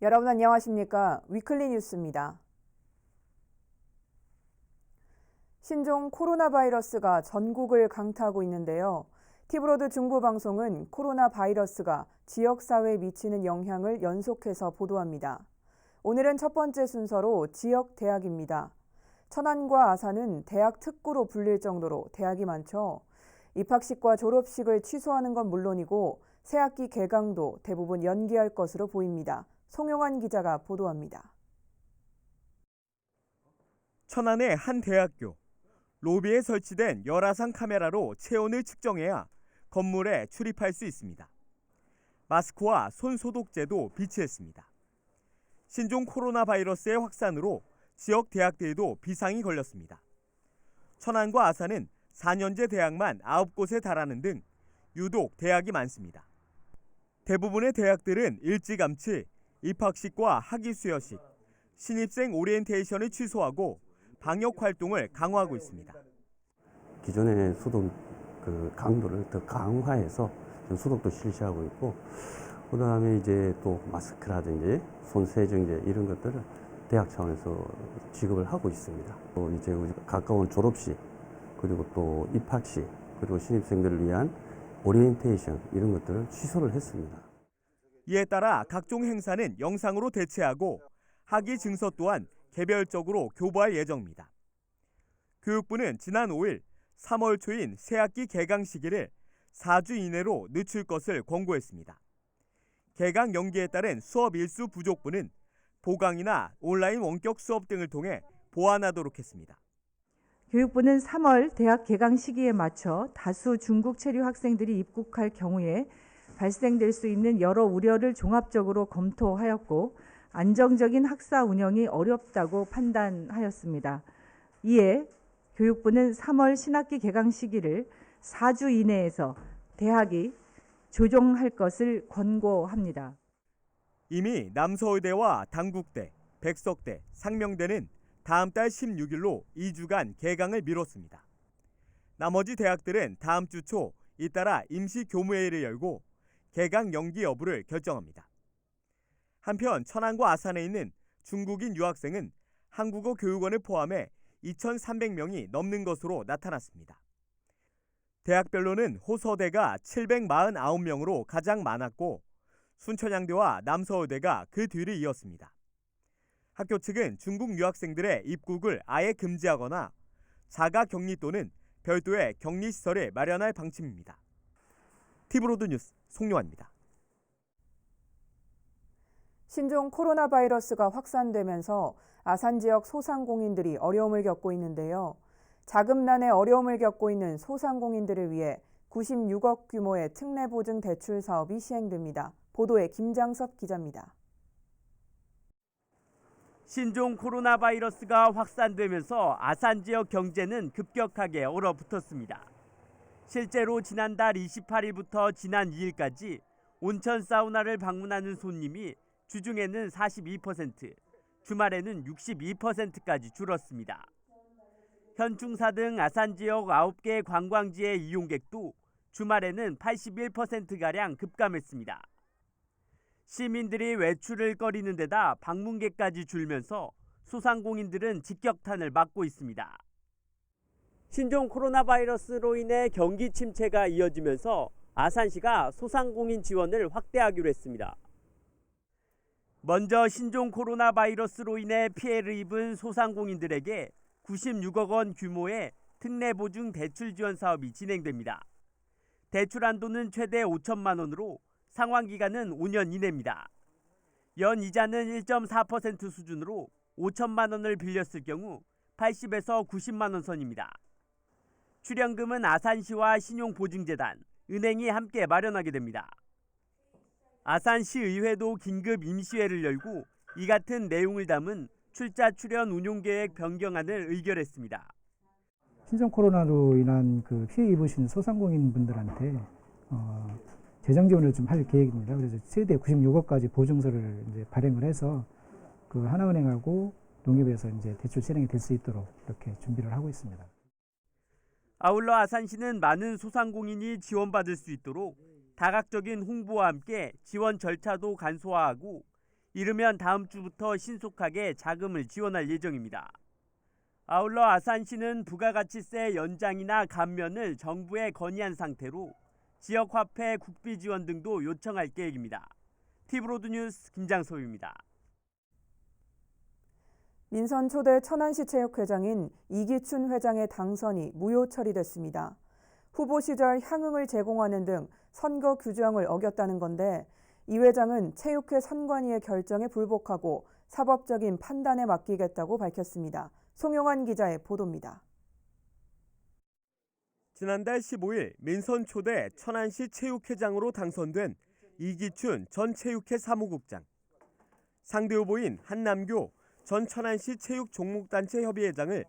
여러분 안녕하십니까? 위클리 뉴스입니다. 신종 코로나 바이러스가 전국을 강타하고 있는데요. 티브로드 중부방송은 코로나 바이러스가 지역사회에 미치는 영향을 연속해서 보도합니다. 오늘은 첫 번째 순서로 지역 대학입니다. 천안과 아산은 대학 특구로 불릴 정도로 대학이 많죠. 입학식과 졸업식을 취소하는 건 물론이고 새학기 개강도 대부분 연기할 것으로 보입니다. 송용환 기자가 보도합니다. 천안의 한 대학교. 로비에 설치된 열화상 카메라로 체온을 측정해야 건물에 출입할 수 있습니다. 마스크와 손 소독제도 비치했습니다. 신종 코로나 바이러스의 확산으로 지역 대학들도 비상이 걸렸습니다. 천안과 아산은 4년제 대학만 9곳에 달하는 등 유독 대학이 많습니다. 대부분의 대학들은 일찌감치 입학식과 학위 수여식, 신입생 오리엔테이션을 취소하고 방역 활동을 강화하고 있습니다. 기존의 소독 강도를 더 강화해서 소독도 실시하고 있고, 그다음에 이제 또 마스크라든지 손 세정제 이런 것들을 대학 차원에서 지급을 하고 있습니다. 또 이제 가까운 졸업식, 그리고 또 입학식, 그리고 신입생들을 위한 오리엔테이션 이런 것들을 취소를 했습니다. 이에 따라 각종 행사는 영상으로 대체하고 학위 증서 또한 개별적으로 교부할 예정입니다. 교육부는 지난 5일 3월 초인 새학기 개강 시기를 4주 이내로 늦출 것을 권고했습니다. 개강 연기에 따른 수업 일수 부족분은 보강이나 온라인 원격 수업 등을 통해 보완하도록 했습니다. 교육부는 3월 대학 개강 시기에 맞춰 다수 중국 체류 학생들이 입국할 경우에 발생될 수 있는 여러 우려를 종합적으로 검토하였고 안정적인 학사 운영이 어렵다고 판단하였습니다. 이에 교육부는 3월 신학기 개강 시기를 4주 이내에서 대학이 조정할 것을 권고합니다. 이미 남서울대와 당국대, 백석대, 상명대는 다음 달 16일로 2주간 개강을 미뤘습니다. 나머지 대학들은 다음 주 초 잇따라 임시 교무회의를 열고 개강 연기 여부를 결정합니다. 한편 천안과 아산에 있는 중국인 유학생은 한국어 교육원을 포함해 2,300명이 넘는 것으로 나타났습니다. 대학별로는 호서대가 749명으로 가장 많았고 순천향대와 남서울대가 그 뒤를 이었습니다. 학교 측은 중국 유학생들의 입국을 아예 금지하거나 자가 격리 또는 별도의 격리시설을 마련할 방침입니다. 티브로드 뉴스 송요환입니다. 신종 코로나 바이러스가 확산되면서 아산 지역 소상공인들이 어려움을 겪고 있는데요. 자금난에 어려움을 겪고 있는 소상공인들을 위해 96억 규모의 특례보증 대출 사업이 시행됩니다. 보도에 김장섭 기자입니다. 신종 코로나 바이러스가 확산되면서 아산 지역 경제는 급격하게 얼어붙었습니다. 실제로 지난달 28일부터 지난 2일까지 온천 사우나를 방문하는 손님이 주중에는 42%, 주말에는 62%까지 줄었습니다. 현충사 등 아산 지역 9개 관광지의 이용객도 주말에는 81%가량 급감했습니다. 시민들이 외출을 꺼리는 데다 방문객까지 줄면서 소상공인들은 직격탄을 맞고 있습니다. 신종 코로나 바이러스로 인해 경기 침체가 이어지면서 아산시가 소상공인 지원을 확대하기로 했습니다. 먼저 신종 코로나 바이러스로 인해 피해를 입은 소상공인들에게 96억 원 규모의 특례보증 대출 지원 사업이 진행됩니다. 대출 한도는 최대 5천만 원으로 상환 기간은 5년 이내입니다. 연 이자는 1.4% 수준으로 5천만 원을 빌렸을 경우 80에서 90만 원 선입니다. 출연금은 아산시와 신용보증재단, 은행이 함께 마련하게 됩니다. 아산시의회도 긴급 임시회를 열고 이 같은 내용을 담은 출자 출연 운용계획 변경안을 의결했습니다. 신종 코로나로 인한 피해 입으신 소상공인 분들한테 재정 지원을 좀 할 계획입니다. 그래서 최대 96억까지 보증서를 이제 발행을 해서 하나은행하고 농협에서 이제 대출 실행이 될 수 있도록 이렇게 준비를 하고 있습니다. 아울러 아산시는 많은 소상공인이 지원받을 수 있도록 다각적인 홍보와 함께 지원 절차도 간소화하고 이르면 다음 주부터 신속하게 자금을 지원할 예정입니다. 아울러 아산시는 부가가치세 연장이나 감면을 정부에 건의한 상태로 지역화폐 국비 지원 등도 요청할 계획입니다. 티브로드 뉴스 김장섭입니다. 민선 초대 천안시 체육회장인 이기춘 회장의 당선이 무효 처리됐습니다. 후보 시절 향응을 제공하는 등 선거 규정을 어겼다는 건데 이 회장은 체육회 선관위의 결정에 불복하고 사법적인 판단에 맡기겠다고 밝혔습니다. 송용환 기자의 보도입니다. 지난달 15일 민선 초대 천안시 체육회장으로 당선된 이기춘 전 체육회 사무국장. 상대 후보인 한남교 전 천안시 체육종목단체 협의회장을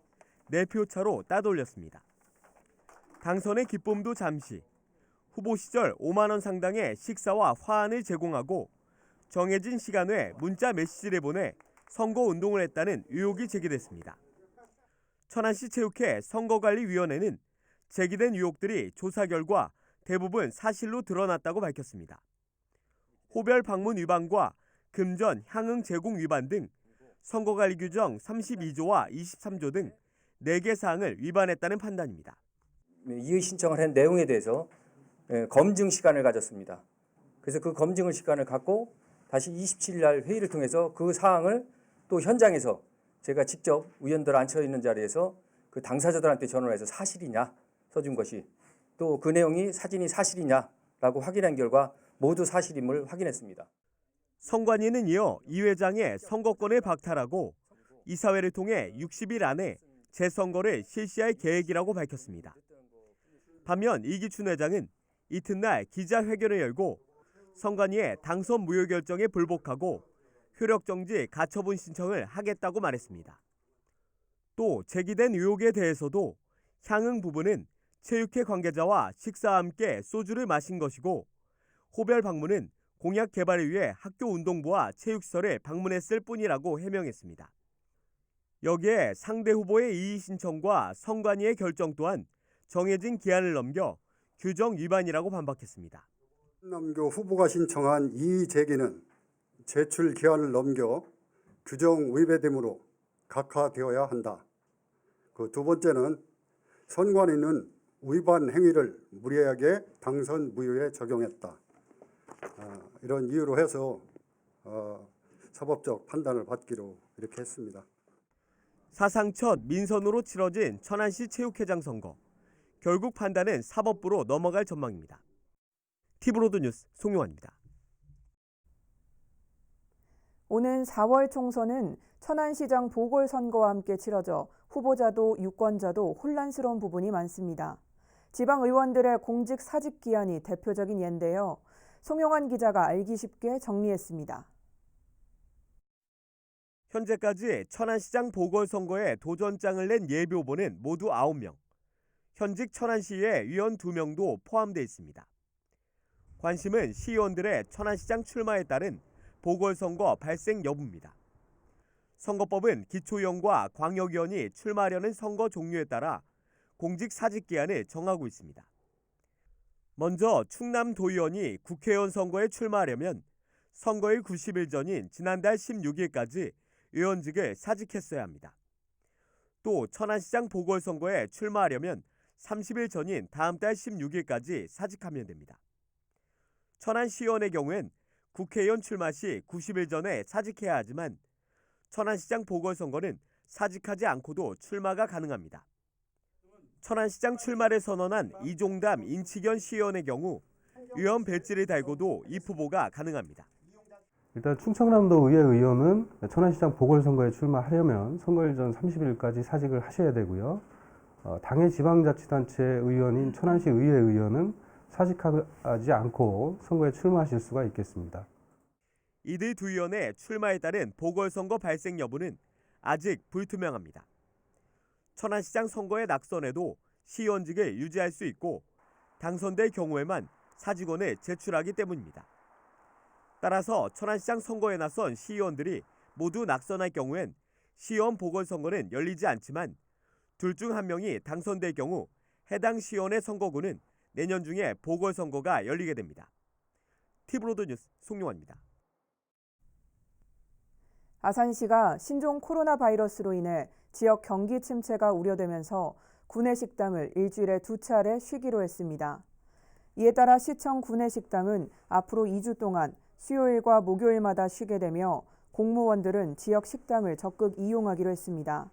4표 차로 따돌렸습니다. 당선의 기쁨도 잠시. 후보 시절 5만 원 상당의 식사와 화환을 제공하고 정해진 시간 외 문자 메시지를 보내 선거운동을 했다는 의혹이 제기됐습니다. 천안시 체육회 선거관리위원회는 제기된 의혹들이 조사 결과 대부분 사실로 드러났다고 밝혔습니다. 호별 방문 위반과 금전 향응 제공 위반 등 선거관리 규정 32조와 23조 등 4개 사항을 위반했다는 판단입니다. 이의 신청을 한 내용에 대해서 검증 시간을 가졌습니다. 그래서 그 검증 시간을 갖고 다시 27일 날 회의를 통해서 그 사항을 또 현장에서 제가 직접 의원들 앉혀 있는 자리에서 그 당사자들한테 전화를 해서 사실이냐 써준 것이 또 그 내용이 사진이 사실이냐라고 확인한 결과 모두 사실임을 확인했습니다. 선관위는 이어 이 회장의 선거권을 박탈하고 이사회를 통해 60일 안에 재선거를 실시할 계획이라고 밝혔습니다. 반면 이기춘 회장은 이튿날 기자회견을 열고 선관위의 당선 무효 결정에 불복하고 효력정지 가처분 신청을 하겠다고 말했습니다. 또 제기된 의혹에 대해서도 향응 부분은 체육회 관계자와 식사와 함께 소주를 마신 것이고 호별 방문은 공약 개발을 위해 학교 운동부와 체육시설을 방문했을 뿐이라고 해명했습니다. 여기에 상대 후보의 이의 신청과 선관위의 결정 또한 정해진 기한을 넘겨 규정 위반이라고 반박했습니다. 남교 후보가 신청한 이의 제기는 제출 기한을 넘겨 규정 위배됨으로 각하되어야 한다. 그 두 번째는 선관위는 위반 행위를 무리하게 당선 무효에 적용했다. 이런 이유로 해서 사법적 판단을 받기로 이렇게 했습니다. 사상 첫 민선으로 치러진 천안시 체육회장 선거. 결국 판단은 사법부로 넘어갈 전망입니다. 티브로드 뉴스 송용환입니다. 오는 4월 총선은 천안시장 보궐선거와 함께 치러져 후보자도 유권자도 혼란스러운 부분이 많습니다. 지방의원들의 공직 사직 기한이 대표적인 예인데요. 송용환 기자가 알기 쉽게 정리했습니다. 현재까지 천안시장 보궐선거에 도전장을 낸 예비후보는 모두 9명. 현직 천안시의회 위원 2명도 포함되어 있습니다. 관심은 시의원들의 천안시장 출마에 따른 보궐선거 발생 여부입니다. 선거법은 기초의원과 광역의원이 출마하려는 선거 종류에 따라 공직 사직 기한을 정하고 있습니다. 먼저 충남도의원이 국회의원 선거에 출마하려면 선거일 90일 전인 지난달 16일까지 의원직을 사직했어야 합니다. 또 천안시장 보궐선거에 출마하려면 30일 전인 다음 달 16일까지 사직하면 됩니다. 천안시의원의 경우엔 국회의원 출마 시 90일 전에 사직해야 하지만 천안시장 보궐선거는 사직하지 않고도 출마가 가능합니다. 천안시장 출마를 선언한 이종담 인치견 시의원의 경우 의원 배지를 달고도 입후보가 가능합니다. 일단 충청남도 의회 의원은 천안시장 보궐선거에 출마하려면 선거일 전 30일까지 사직을 하셔야 되고요. 당의 지방자치단체 의원인 천안시 의회 의원은 사직하지 않고 선거에 출마하실 수가 있겠습니다. 이들 두 의원의 출마에 따른 보궐선거 발생 여부는 아직 불투명합니다. 천안시장 선거에 낙선해도 시의원직을 유지할 수 있고 당선될 경우에만 사직원을 제출하기 때문입니다. 따라서 천안시장 선거에 나선 시의원들이 모두 낙선할 경우엔 시의원 보궐선거는 열리지 않지만 둘 중 한 명이 당선될 경우 해당 시의원의 선거구는 내년 중에 보궐선거가 열리게 됩니다. 티브로드 뉴스 송용환입니다. 아산시가 신종 코로나 바이러스로 인해 지역 경기 침체가 우려되면서 구내식당을 일주일에 2차례 쉬기로 했습니다. 이에 따라 시청 구내식당은 앞으로 2주 동안 수요일과 목요일마다 쉬게 되며 공무원들은 지역 식당을 적극 이용하기로 했습니다.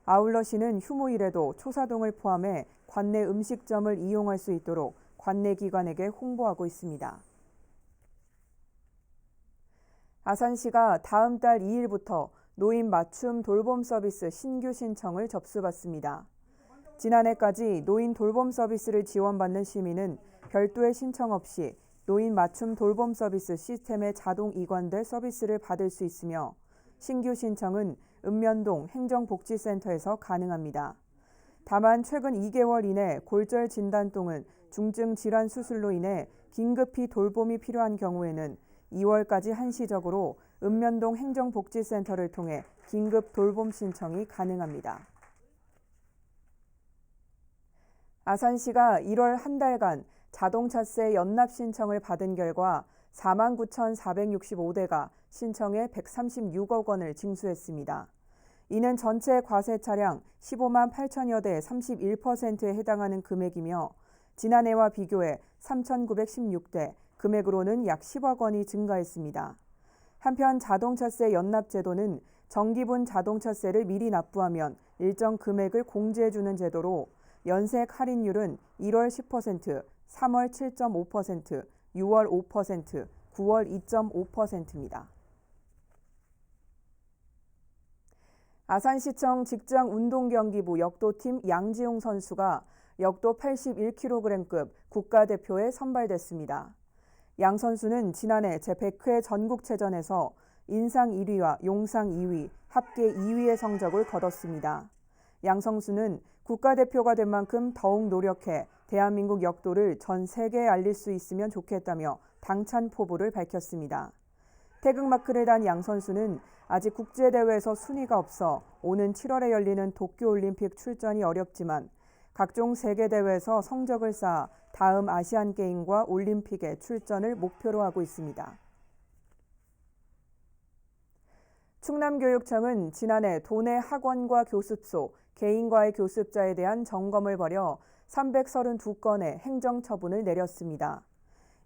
아울러 시는 휴무일에도 초사동을 포함해 관내 음식점을 이용할 수 있도록 관내 기관에게 홍보하고 있습니다. 아산시가 다음 달 2일부터 노인 맞춤 돌봄 서비스 신규 신청을 접수받습니다. 지난해까지 노인 돌봄 서비스를 지원받는 시민은 별도의 신청 없이 노인 맞춤 돌봄 서비스 시스템에 자동 이관돼 서비스를 받을 수 있으며 신규 신청은 읍면동 행정복지센터에서 가능합니다. 다만 최근 2개월 이내 골절 진단 또는 중증 질환 수술로 인해 긴급히 돌봄이 필요한 경우에는 2월까지 한시적으로 읍면동 행정복지센터를 통해 긴급 돌봄 신청이 가능합니다. 아산시가 1월 한 달간 자동차세 연납 신청을 받은 결과 49,465대가 신청에 136억 원을 징수했습니다. 이는 전체 과세 차량 15만 8천여 대의 31%에 해당하는 금액이며 지난해와 비교해 3,916대, 금액으로는 약 10억 원이 증가했습니다. 한편 자동차세 연납 제도는 정기분 자동차세를 미리 납부하면 일정 금액을 공제해주는 제도로 연색 할인율은 1월 10%, 3월 7.5%, 6월 5%, 9월 2.5%입니다. 아산시청 직장운동경기부 역도팀 양지용 선수가 역도 81kg급 국가대표에 선발됐습니다. 양 선수는 지난해 제100회 전국체전에서 인상 1위와 용상 2위, 합계 2위의 성적을 거뒀습니다. 양 선수는 국가대표가 된 만큼 더욱 노력해 대한민국 역도를 전 세계에 알릴 수 있으면 좋겠다며 당찬 포부를 밝혔습니다. 태극마크를 단 양 선수는 아직 국제대회에서 순위가 없어 오는 7월에 열리는 도쿄올림픽 출전이 어렵지만 각종 세계대회에서 성적을 쌓아 다음 아시안게임과 올림픽에 출전을 목표로 하고 있습니다. 충남교육청은 지난해 도내 학원과 교습소, 개인과의 교습자에 대한 점검을 벌여 332건의 행정처분을 내렸습니다.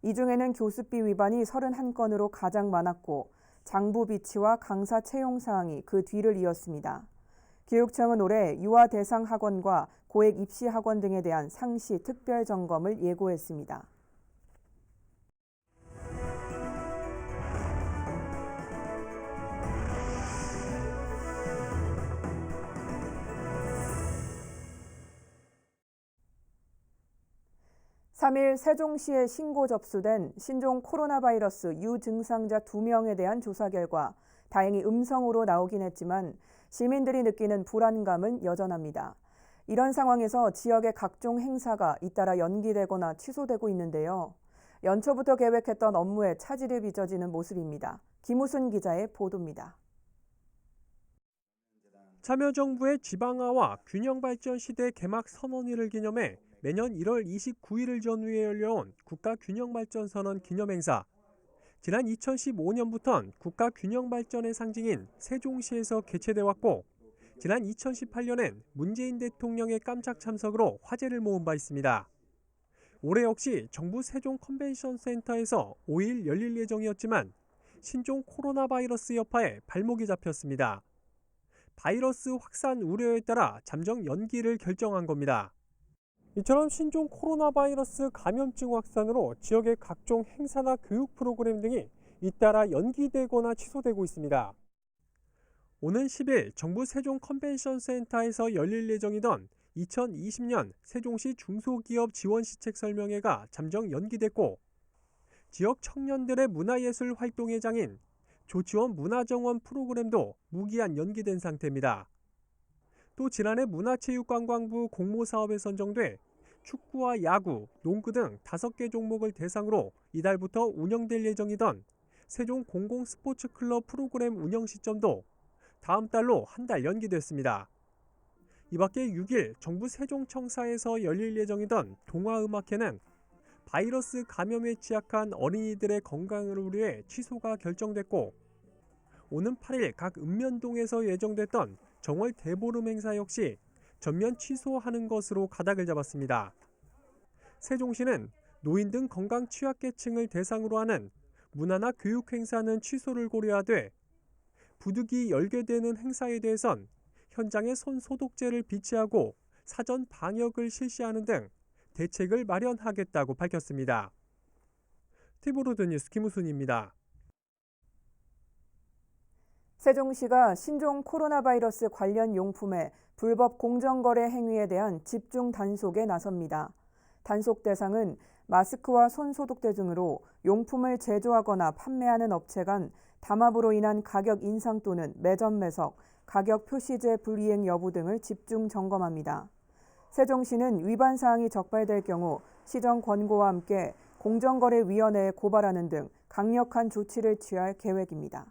이 중에는 교습비 위반이 31건으로 가장 많았고 장부 비치와 강사 채용 사항이 그 뒤를 이었습니다. 교육청은 올해 유아 대상 학원과 고액 입시 학원 등에 대한 상시 특별 점검을 예고했습니다. (3일) 세종시에 신고 접수된 신종 코로나 바이러스 유증상자 2명에 대한 조사 결과 다행히 음성으로 나오긴 했지만 시민들이 느끼는 불안감은 여전합니다. 이런 상황에서 지역의 각종 행사가 잇따라 연기되거나 취소되고 있는데요. 연초부터 계획했던 업무에 차질이 빚어지는 모습입니다. 김우순 기자의 보도입니다. 참여정부의 지방화와 균형발전 시대 개막 선언일을 기념해 매년 1월 29일을 전후에 열려온 국가균형발전선언 기념행사. 지난 2015년부터는 국가균형발전의 상징인 세종시에서 개최돼 왔고 지난 2018년엔 문재인 대통령의 깜짝 참석으로 화제를 모은 바 있습니다. 올해 역시 정부 세종 컨벤션센터에서 5일 열릴 예정이었지만 신종 코로나 바이러스 여파에 발목이 잡혔습니다. 바이러스 확산 우려에 따라 잠정 연기를 결정한 겁니다. 이처럼 신종 코로나 바이러스 감염증 확산으로 지역의 각종 행사나 교육 프로그램 등이 잇따라 연기되거나 취소되고 있습니다. 오는 10일 정부 세종 컨벤션센터에서 열릴 예정이던 2020년 세종시 중소기업 지원시책 설명회가 잠정 연기됐고 지역 청년들의 문화예술 활동의 장인 조치원 문화정원 프로그램도 무기한 연기된 상태입니다. 또 지난해 문화체육관광부 공모사업에 선정돼 축구와 야구, 농구 등 5개 종목을 대상으로 이달부터 운영될 예정이던 세종 공공스포츠클럽 프로그램 운영 시점도 다음 달로 한 달 연기됐습니다. 이 밖에 6일 정부 세종청사에서 열릴 예정이던 동화음악회는 바이러스 감염에 취약한 어린이들의 건강을 우려해 취소가 결정됐고 오는 8일 각 읍면동에서 예정됐던 정월 대보름 행사 역시 전면 취소하는 것으로 가닥을 잡았습니다. 세종시는 노인 등 건강 취약계층을 대상으로 하는 문화나 교육 행사는 취소를 고려하되 부득이 열게 되는 행사에 대해선 현장에 손 소독제를 비치하고 사전 방역을 실시하는 등 대책을 마련하겠다고 밝혔습니다. 티브로드 뉴스 김우순입니다. 세종시가 신종 코로나 바이러스 관련 용품의 불법 공정거래 행위에 대한 집중 단속에 나섭니다. 단속 대상은 마스크와 손소독제 등으로 용품을 제조하거나 판매하는 업체 간 담합으로 인한 가격 인상 또는 매점 매석, 가격 표시제 불이행 여부 등을 집중 점검합니다. 세종시는 위반 사항이 적발될 경우 시정 권고와 함께 공정거래위원회에 고발하는 등 강력한 조치를 취할 계획입니다.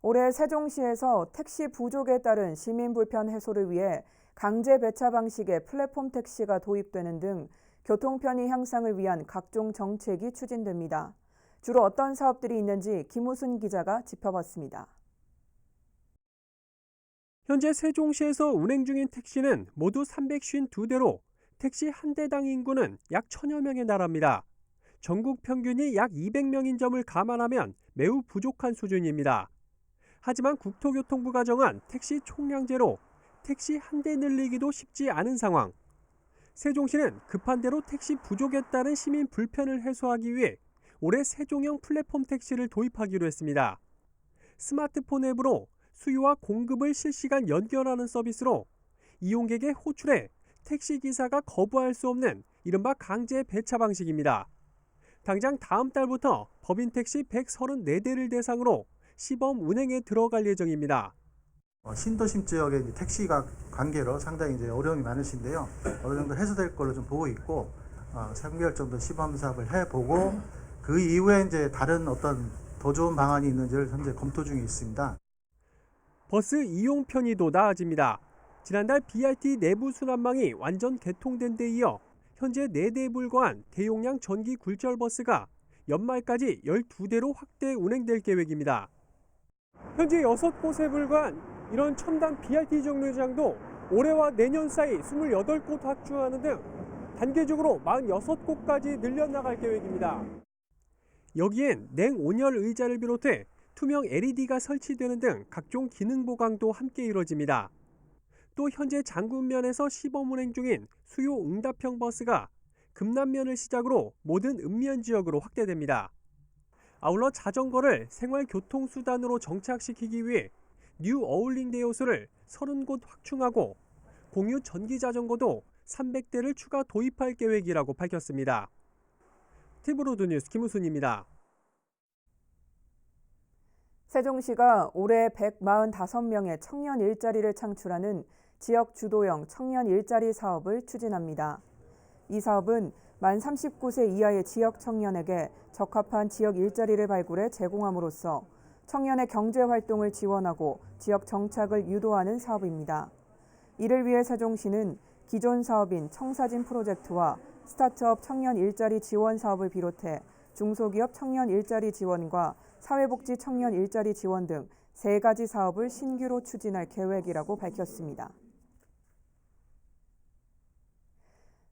올해 세종시에서 택시 부족에 따른 시민 불편 해소를 위해 강제 배차 방식의 플랫폼 택시가 도입되는 등 교통 편의 향상을 위한 각종 정책이 추진됩니다. 주로 어떤 사업들이 있는지 김우순 기자가 짚어봤습니다. 현재 세종시에서 운행 중인 택시는 모두 352대로 택시 한 대당 인구는 약 1000여 명에 달합니다. 전국 평균이 약 200명인 점을 감안하면 매우 부족한 수준입니다. 하지만 국토교통부가 정한 택시 총량제로 택시 한 대 늘리기도 쉽지 않은 상황. 세종시는 급한 대로 택시 부족에 따른 시민 불편을 해소하기 위해 올해 세종형 플랫폼 택시를 도입하기로 했습니다. 스마트폰 앱으로 수요와 공급을 실시간 연결하는 서비스로 이용객의 호출에 택시기사가 거부할 수 없는 이른바 강제 배차 방식입니다. 당장 다음 달부터 법인 택시 134대를 대상으로 시범 운행에 들어갈 예정입니다. 신도심 지역의 택시가 관계로 상당히 어려움이 많으신데요. 어느 정도 해소될 걸로 좀 보고 있고 3개월 정도 시범 사업을 해보고 그 이후에 다른 어떤 더 좋은 방안이 있는지를 현재 검토 중에 있습니다. 버스 이용 편의도 나아집니다. 지난달 BRT 내부 순환망이 완전 개통된 데 이어 현재 4대에 불과한 대용량 전기 굴절 버스가 연말까지 12대로 확대 운행될 계획입니다. 현재 6곳에 불과한 이런 첨단 BRT 정류장도 올해와 내년 사이 28곳 확충하는 등 단계적으로 46곳까지 늘려나갈 계획입니다. 여기엔 냉온열 의자를 비롯해 투명 LED가 설치되는 등 각종 기능 보강도 함께 이루어집니다. 또 현재 장군면에서 시범 운행 중인 수요 응답형 버스가 금남면을 시작으로 모든 읍면 지역으로 확대됩니다. 아울러 자전거를 생활교통수단으로 정착시키기 위해 뉴 어울링대 요소를 30곳 확충하고 공유 전기자전거도 300대를 추가 도입할 계획이라고 밝혔습니다. 티브로드 뉴스 김우순입니다. 세종시가 올해 145명의 청년 일자리를 창출하는 지역 주도형 청년 일자리 사업을 추진합니다. 이 사업은 만 39세 이하의 지역 청년에게 적합한 지역 일자리를 발굴해 제공함으로써 청년의 경제활동을 지원하고 지역 정착을 유도하는 사업입니다. 이를 위해 세종시는 기존 사업인 청사진 프로젝트와 스타트업 청년 일자리 지원 사업을 비롯해 중소기업 청년 일자리 지원과 사회복지 청년 일자리 지원 등 3가지 사업을 신규로 추진할 계획이라고 밝혔습니다.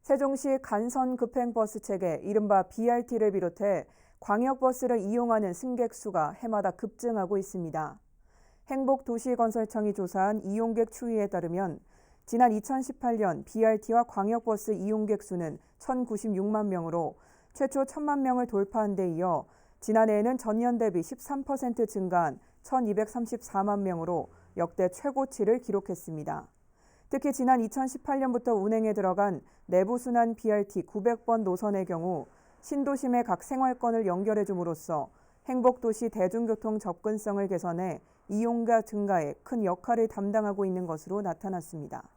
세종시 간선급행버스 체계 이른바 BRT를 비롯해 광역버스를 이용하는 승객 수가 해마다 급증하고 있습니다. 행복도시건설청이 조사한 이용객 추이에 따르면 지난 2018년 BRT와 광역버스 이용객 수는 1,096만 명으로 최초 1,000만 명을 돌파한 데 이어 지난해에는 전년 대비 13% 증가한 1,234만 명으로 역대 최고치를 기록했습니다. 특히 지난 2018년부터 운행에 들어간 내부순환 BRT 900번 노선의 경우 신도심의 각 생활권을 연결해 줌으로써 행복도시 대중교통 접근성을 개선해 이용자 증가에 큰 역할을 담당하고 있는 것으로 나타났습니다.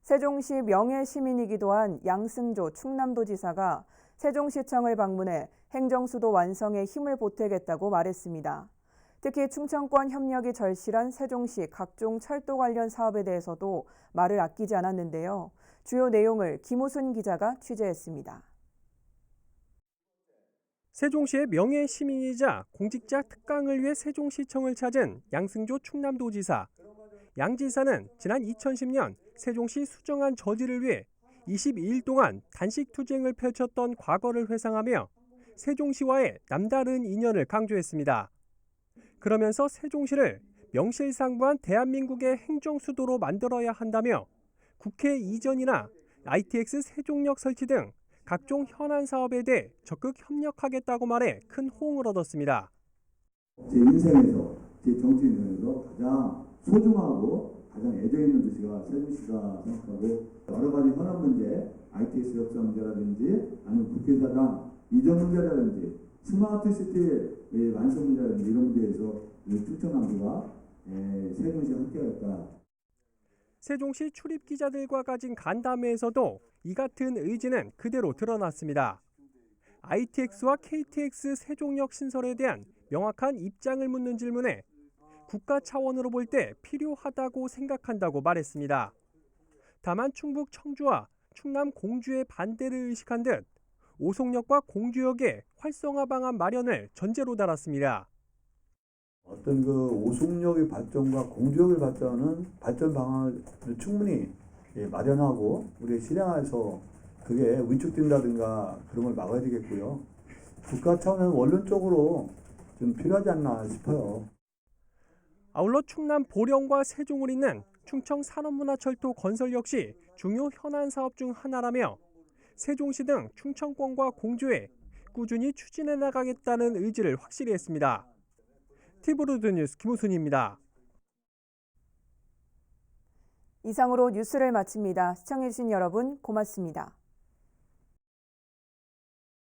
세종시 명예시민이기도 한 양승조 충남도지사가 세종시청을 방문해 행정수도 완성에 힘을 보태겠다고 말했습니다. 특히 충청권 협력이 절실한 세종시 각종 철도 관련 사업에 대해서도 말을 아끼지 않았는데요. 주요 내용을 김우순 기자가 취재했습니다. 세종시의 명예 시민이자 공직자 특강을 위해 세종시청을 찾은 양승조 충남도지사. 양 지사는 지난 2010년 세종시 수정안 저지를 위해 22일 동안 단식 투쟁을 펼쳤던 과거를 회상하며 세종시와의 남다른 인연을 강조했습니다. 그러면서 세종시를 명실상부한 대한민국의 행정수도로 만들어야 한다며 국회 이전이나 ITX 세종역 설치 등 각종 현안 사업에 대해 적극 협력하겠다고 말해 큰 호응을 얻었습니다. 제 인생에서, 제 정치 인생에서 가장 소중하고 가장 애정 있는 도시가 세종시가 생각하고 여러 가지 현안 문제, ITX 역사 문제라든지 아니면 국회의사당 이전 문제라든지 스마트 시티 완성 문제라든지 이런 문제에서 충청남도가 세종시와 함께하겠다. 세종시 출입 기자들과 가진 간담회에서도 이 같은 의지는 그대로 드러났습니다. ITX와 KTX 세종역 신설에 대한 명확한 입장을 묻는 질문에 국가 차원으로 볼 때 필요하다고 생각한다고 말했습니다. 다만 충북 청주와 충남 공주의 반대를 의식한 듯 오송역과 공주역의 활성화 방안 마련을 전제로 달았습니다. 어떤 그 오송역의 발전과 공주역의 발전은 발전 방안을 충분히 마련하고 우리 실행해서 그게 위축된다든가 그런 걸 막아야 되겠고요. 국가 차원은 원론적으로 좀 필요하지 않나 싶어요. 아울러 충남 보령과 세종을 잇는 충청 산업문화철도 건설 역시 중요 현안 사업 중 하나라며 세종시 등 충청권과 공주에 꾸준히 추진해 나가겠다는 의지를 확실히 했습니다. 티브로드 뉴스 김우순입니다. 이상으로 뉴스를 마칩니다. 시청해주신 여러분 고맙습니다.